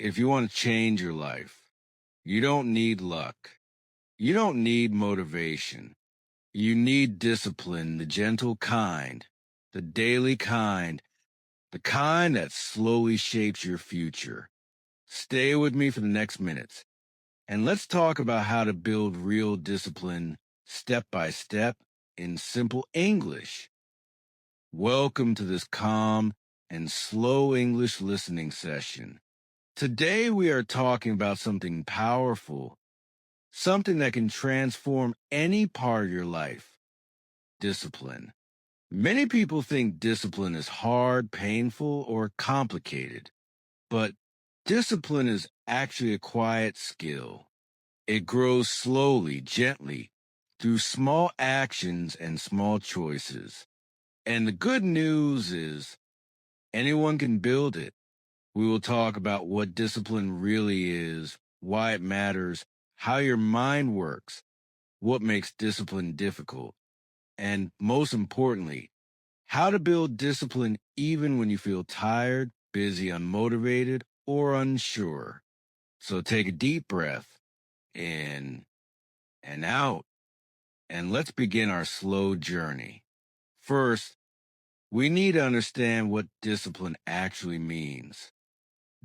If you want to change your life, you don't need luck. You don't need motivation. You need discipline, the gentle kind, the daily kind, the kind that slowly shapes your future. Stay with me for the next minutes, and let's talk about how to build real discipline step by step in simple English. Welcome to this calm and slow English listening session. Today we are talking about something powerful, something that can transform any part of your life: discipline. Many people think discipline is hard, painful, or complicated, but discipline is actually a quiet skill. It grows slowly, gently, through small actions and small choices. And the good news is anyone can build it. We will talk about what discipline really is, why it matters, how your mind works, what makes discipline difficult, and most importantly, how to build discipline even when you feel tired, busy, unmotivated, or unsure. So take a deep breath in and out, and let's begin our slow journey. First, we need to understand what discipline actually means.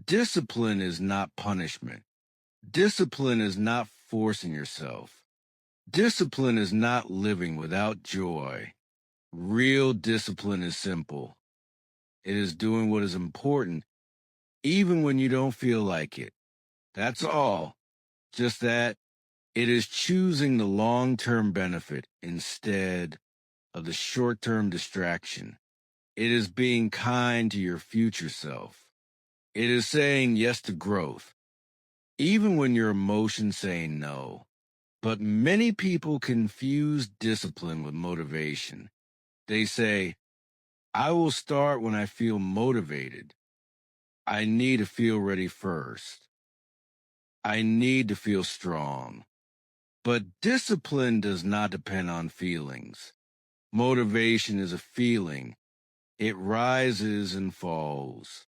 Discipline is not punishment. Discipline is not forcing yourself. Discipline is not living without joy. Real discipline is simple. It is doing what is important, even when you don't feel like it. That's all. Just that it is choosing the long-term benefit instead of the short-term distraction. It is being kind to your future self. It is saying yes to growth, even when your emotions say no. But many people confuse discipline with motivation. They say, I will start when I feel motivated. I need to feel ready first. I need to feel strong. But discipline does not depend on feelings. Motivation is a feeling. It rises and falls.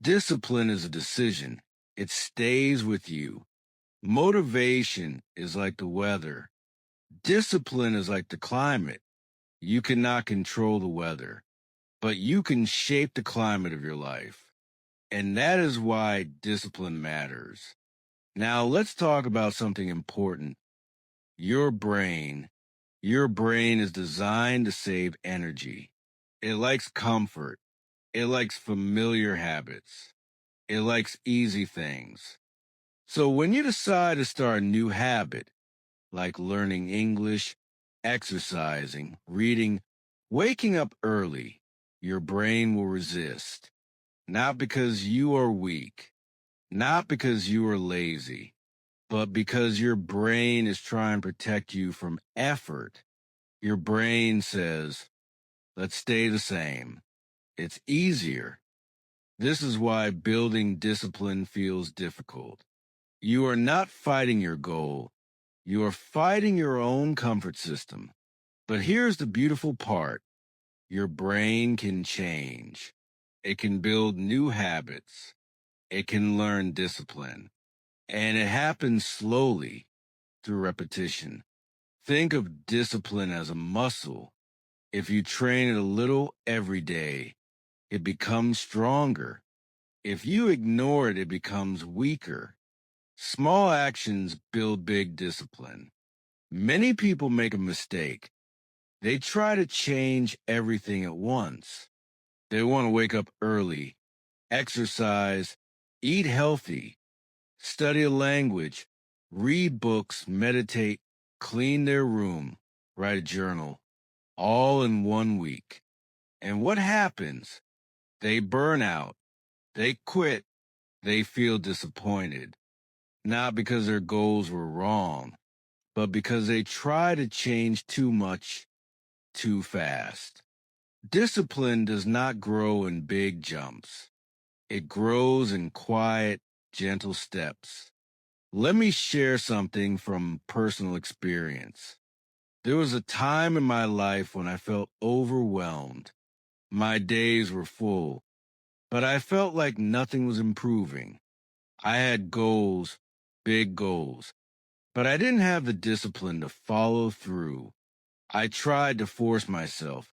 Discipline is a decision. It stays with you. Motivation is like the weather. Discipline is like the climate. You cannot control the weather, but you can shape the climate of your life. And that is why discipline matters. Now let's talk about something important. Your brain. Your brain is designed to save energy. It likes comfort. It likes familiar habits. It likes easy things. So when you decide to start a new habit, like learning English, exercising, reading, waking up early, your brain will resist. Not because you are weak, not because you are lazy, but because your brain is trying to protect you from effort. Your brain says, let's stay the same. It's easier. This is why building discipline feels difficult. You are not fighting your goal. You are fighting your own comfort system. But here's the beautiful part. Your brain can change. It can build new habits. It can learn discipline. And it happens slowly through repetition. Think of discipline as a muscle. If you train it a little every day, it becomes stronger. If you ignore it, it becomes weaker. Small actions build big discipline. Many people make a mistake. They try to change everything at once. They want to wake up early, exercise, eat healthy, study a language, read books, meditate, clean their room, write a journal, all in 1 week. And what happens? They burn out. They quit. They feel disappointed. Not because their goals were wrong, but because they try to change too much too fast. Discipline does not grow in big jumps. It grows in quiet, gentle steps. Let me share something from personal experience. There was a time in my life when I felt overwhelmed. My days were full, but I felt like nothing was improving. I had goals, big goals, but I didn't have the discipline to follow through. I tried to force myself,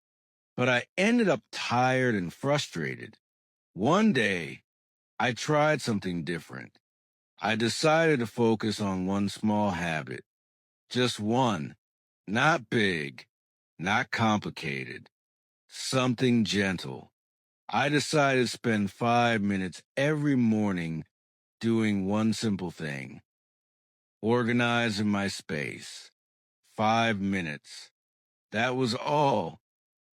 but I ended up tired and frustrated. One day, I tried something different. I decided to focus on one small habit, just one, not big, not complicated, something gentle. I decided to spend 5 minutes every morning doing one simple thing, organizing my space. 5 minutes. That was all.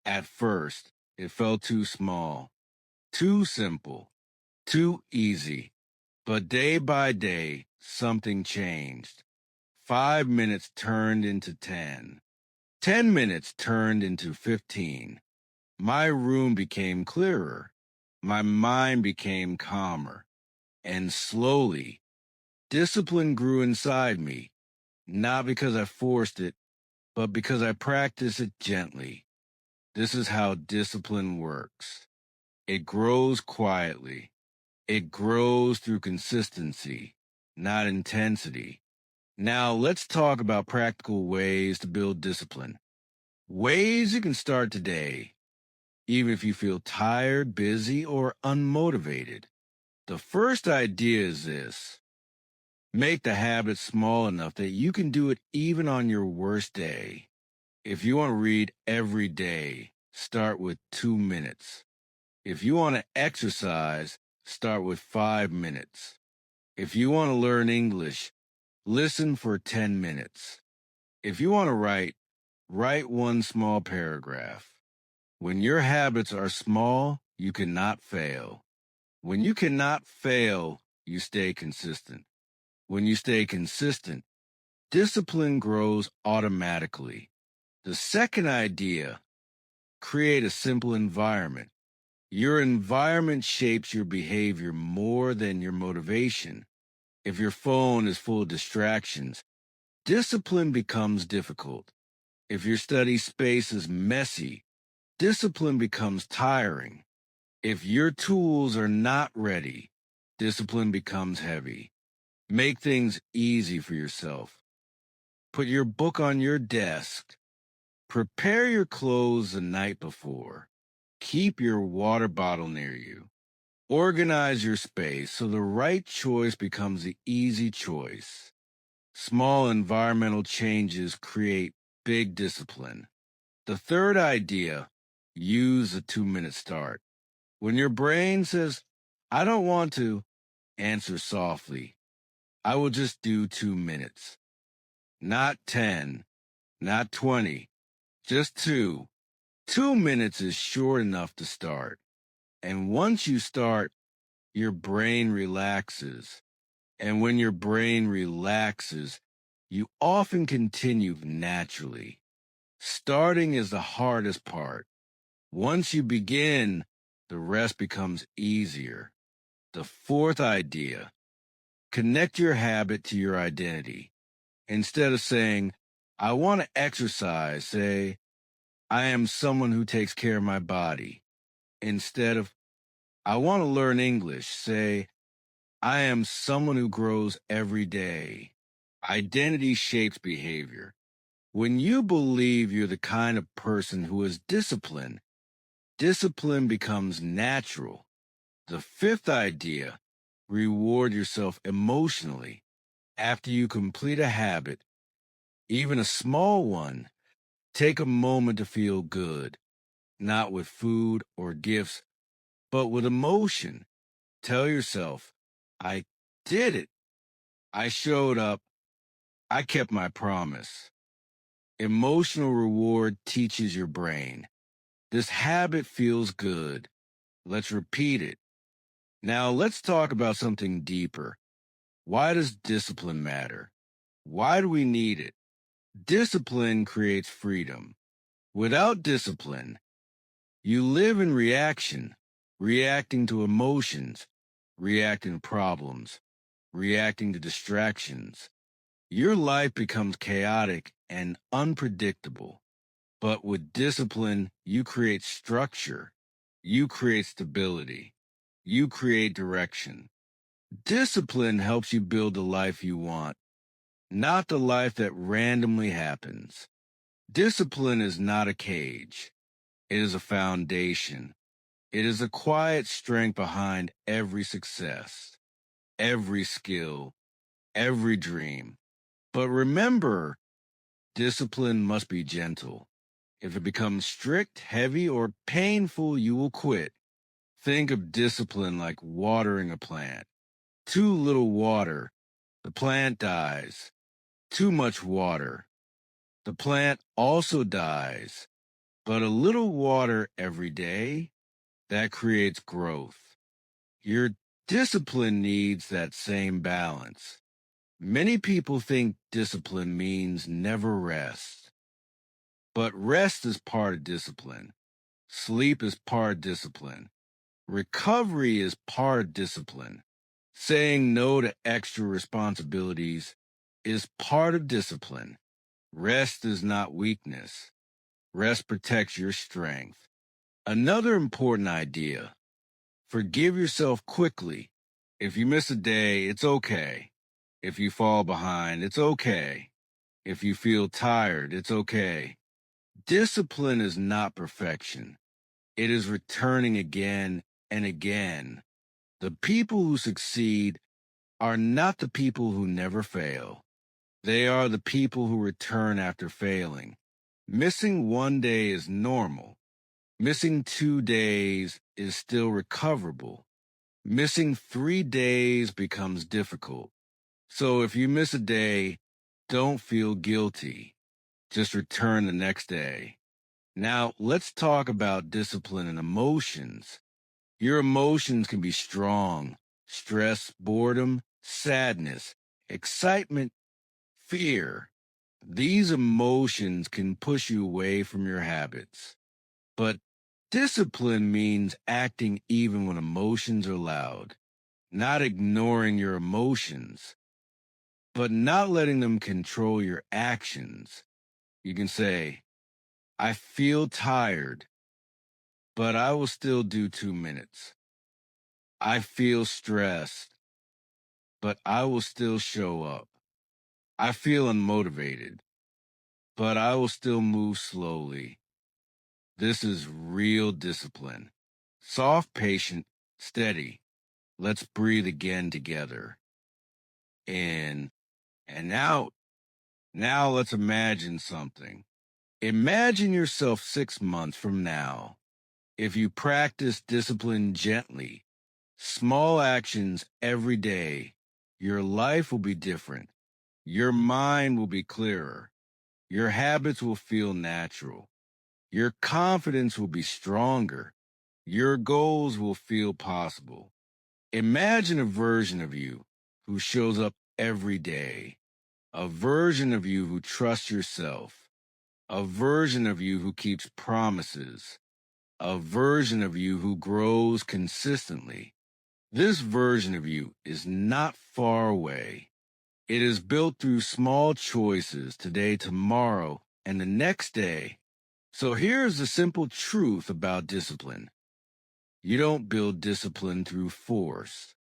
At first, it felt too small, too simple, too easy. But day by day, something changed. 5 minutes turned into 10. 10 minutes turned into 15. My room became clearer. My mind became calmer. And slowly, discipline grew inside me, not because I forced it, but because I practiced it gently. This is how discipline works. It grows quietly. It grows through consistency, not intensity. Now, let's talk about practical ways to build discipline. Ways you can start today, even if you feel tired, busy, or unmotivated. The first idea is this: make the habit small enough that you can do it even on your worst day. If you want to read every day, start with 2 minutes. If you want to exercise, start with 5 minutes. If you want to learn English, listen for 10 minutes. If you want to write one small paragraph. When your habits are small, you cannot fail. When you cannot fail, you stay consistent. When you stay consistent, discipline grows automatically. The second idea: create a simple environment. Your environment shapes your behavior more than your motivation. If your phone is full of distractions, discipline becomes difficult. If your study space is messy, discipline becomes tiring. If your tools are not ready, discipline becomes heavy. Make things easy for yourself. Put your book on your desk. Prepare your clothes the night before. Keep your water bottle near you. Organize your space so the right choice becomes the easy choice. Small environmental changes create big discipline. The third idea: use a 2 minute start. When your brain says, I don't want to, answer softly, I will just do 2 minutes. Not 10, not 20, just 2. 2 minutes is short enough to start. And once you start, your brain relaxes. And when your brain relaxes, you often continue naturally. Starting is the hardest part. Once you begin, the rest becomes easier. The fourth idea: connect your habit to your identity. Instead of saying, I want to exercise, say, I am someone who takes care of my body. Instead of, I want to learn English, say, I am someone who grows every day. Identity shapes behavior. When you believe you're the kind of person who is disciplined, discipline becomes natural. The fifth idea: reward yourself emotionally. After you complete a habit, even a small one, take a moment to feel good, not with food or gifts, but with emotion. Tell yourself, I did it. I showed up. I kept my promise. Emotional reward teaches your brain. This habit feels good. Let's repeat it. Now let's talk about something deeper. Why does discipline matter? Why do we need it? Discipline creates freedom. Without discipline, you live in reaction, reacting to emotions, reacting to problems, reacting to distractions. Your life becomes chaotic and unpredictable. But with discipline, you create structure, you create stability, you create direction. Discipline helps you build the life you want, not the life that randomly happens. Discipline is not a cage. It is a foundation. It is a quiet strength behind every success, every skill, every dream. But remember, discipline must be gentle. If it becomes strict, heavy, or painful, you will quit. Think of discipline like watering a plant. Too little water, the plant dies. Too much water, the plant also dies. But a little water every day, that creates growth. Your discipline needs that same balance. Many people think discipline means never rest, but rest is part of discipline. Sleep is part of discipline. Recovery is part of discipline. Saying no to extra responsibilities is part of discipline. Rest is not weakness. Rest protects your strength. Another important idea: forgive yourself quickly. If you miss a day, it's okay. If you fall behind, it's okay. If you feel tired, it's okay. Discipline is not perfection. It is returning again and again. The people who succeed are not the people who never fail. They are the people who return after failing. Missing one day is normal. Missing 2 days is still recoverable. Missing 3 days becomes difficult. So if you miss a day, don't feel guilty. Just return the next day. Now, let's talk about discipline and emotions. Your emotions can be strong: stress, boredom, sadness, excitement, fear. These emotions can push you away from your habits. But discipline means acting even when emotions are loud, not ignoring your emotions, but not letting them control your actions. You can say, I feel tired, but I will still do 2 minutes. I feel stressed, but I will still show up. I feel unmotivated, but I will still move slowly. This is real discipline. Soft, patient, steady. Let's breathe again together. In and out. Now let's imagine something. Imagine yourself 6 months from now. If you practice discipline gently, small actions every day, your life will be different. Your mind will be clearer. Your habits will feel natural. Your confidence will be stronger. Your goals will feel possible. Imagine a version of you who shows up every day, a version of you who trusts yourself, a version of you who keeps promises, a version of you who grows consistently. This version of you is not far away. It is built through small choices today, tomorrow, and the next day. So here's the simple truth about discipline. You don't build discipline through force.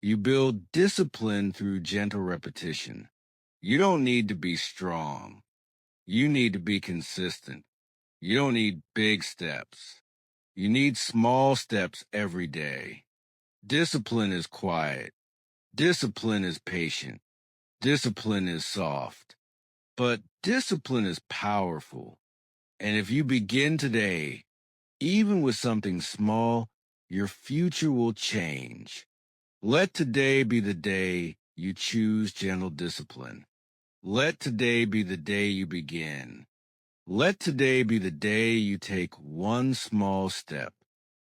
You build discipline through gentle repetition. You don't need to be strong. You need to be consistent. You don't need big steps. You need small steps every day. Discipline is quiet. Discipline is patient. Discipline is soft. But discipline is powerful. And if you begin today, even with something small, your future will change. Let today be the day you choose gentle discipline. Let today be the day you begin. Let today be the day you take one small step.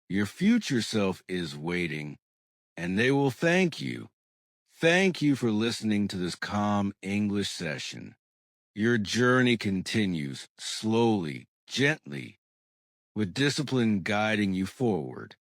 Your future self is waiting, and they will thank you. Thank you for listening to this calm English session. Your journey continues slowly, gently, with discipline guiding you forward.